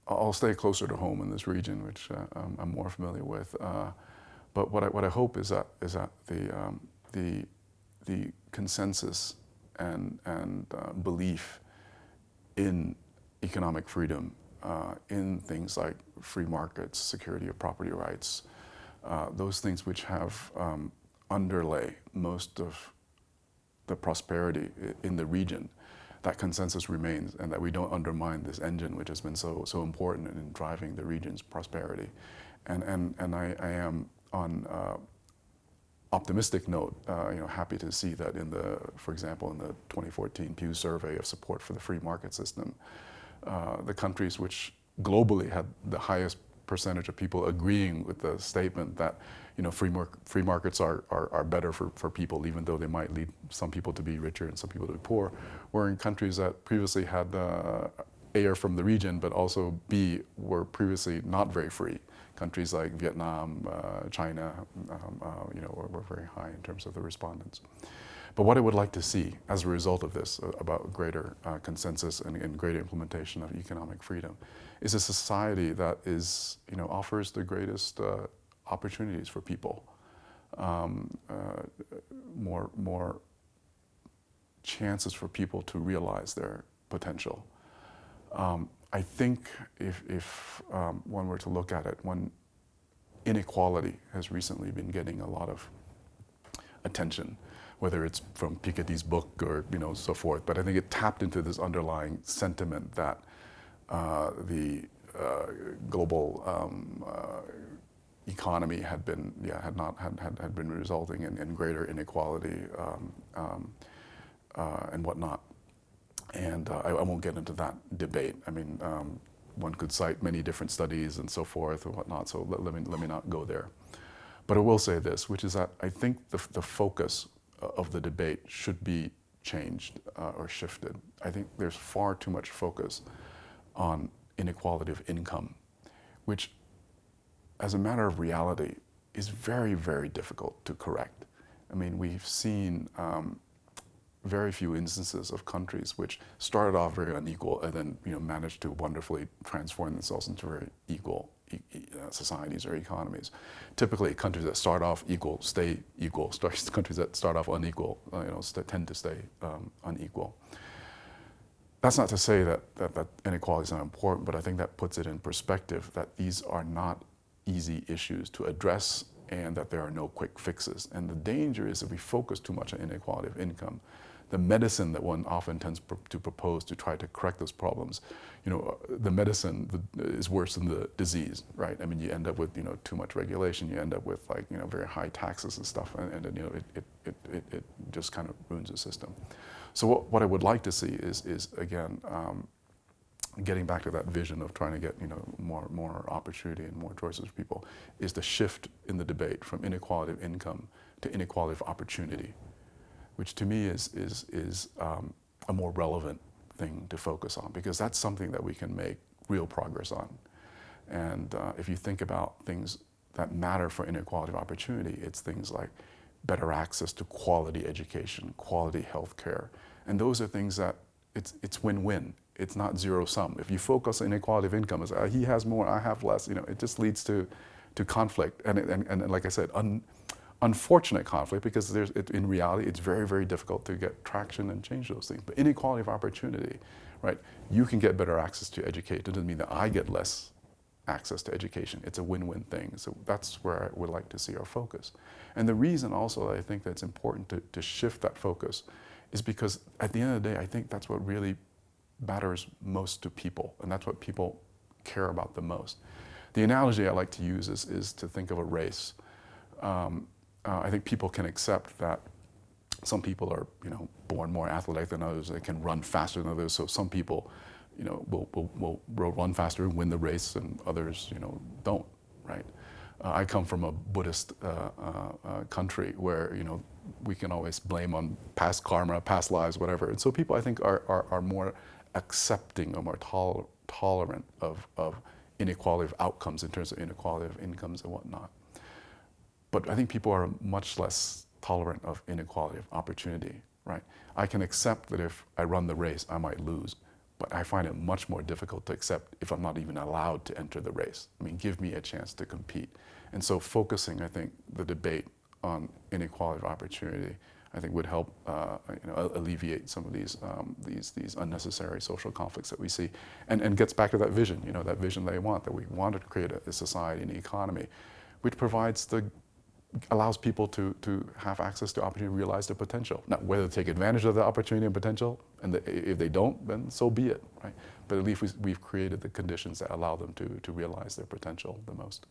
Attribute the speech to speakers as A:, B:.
A: I'll stay closer to home in this region, which I'm more familiar with. But what I hope is that the consensus and belief in economic freedom, in things like free markets, security of property rights, those things which have underlay most of the prosperity in the region, that consensus remains, and that we don't undermine this engine which has been so important in driving the region's prosperity. And I am on optimistic note, happy to see that for example, in the 2014 Pew survey of support for the free market system, the countries which globally had the highest percentage of people agreeing with the statement that free markets are better for people, even though they might lead some people to be richer and some people to be poor, were in countries that previously had A, are from the region, but also B, were previously not very free. Countries like Vietnam, China, were very high in terms of the respondents. But what I would like to see as a result of this, about greater consensus and greater implementation of economic freedom, is a society that offers the greatest opportunities for people, more chances for people to realize their potential. I think if one were to look at it, when inequality has recently been getting a lot of attention, whether it's from Piketty's book or so forth, but I think it tapped into this underlying sentiment that the global economy had been resulting in greater inequality and whatnot. And I won't get into that debate. I mean, one could cite many different studies and so forth and whatnot, so let me not go there. But I will say this, which is that I think the focus of the debate should be changed or shifted. I think there's far too much focus on inequality of income, which, as a matter of reality, is very, very difficult to correct. I mean, we've seen very few instances of countries which started off very unequal and then managed to wonderfully transform themselves into very equal societies or economies. Typically, countries that start off equal stay equal. Countries that start off unequal, tend to stay unequal. That's not to say that inequality is not important, but I think that puts it in perspective that these are not easy issues to address and that there are no quick fixes. And the danger is if we focus too much on inequality of income, the medicine that one often tends to propose to try to correct those problems, the medicine is worse than the disease, right? I mean, you end up with too much regulation, you end up with very high taxes and stuff, and it just kind of ruins the system. So what I would like to see is again, getting back to that vision of trying to get more opportunity and more choices for people, is the shift in the debate from inequality of income to inequality of opportunity, which to me is a more relevant thing to focus on, because that's something that we can make real progress on. And if you think about things that matter for inequality of opportunity, it's things like better access to quality education, quality health care. And those are things that it's win-win. It's not zero sum. If you focus on inequality of income as he has more, I have less, it just leads to conflict. And like I said, unfortunate conflict, because in reality, it's very, very difficult to get traction and change those things. But inequality of opportunity, right? You can get better access to education. It doesn't mean that I get less access to education. It's a win-win thing. So that's where I would like to see our focus. And the reason also I think that it's important to shift that focus is because at the end of the day, I think that's what really matters most to people, and that's what people care about the most. The analogy I like to use is to think of a race. I think people can accept that some people are born more athletic than others. They can run faster than others. So some people will run faster and win the race, and others don't, right? I come from a Buddhist country where we can always blame on past karma, past lives, whatever. And so people, I think, are more accepting or more tolerant of inequality of outcomes in terms of inequality of incomes and whatnot. But I think people are much less tolerant of inequality of opportunity, right? I can accept that if I run the race, I might lose, But I find it much more difficult to accept if I'm not even allowed to enter the race. I mean, give me a chance to compete. And so focusing, I think, the debate on inequality of opportunity, I think would help alleviate some of these unnecessary social conflicts that we see, and gets back to that vision, that vision they want, that we want to create a society and an economy which allows people to have access to opportunity, realize their potential. Now, whether to take advantage of the opportunity and potential, and if they don't, then so be it, right? But at least we've created the conditions that allow them to realize their potential the most.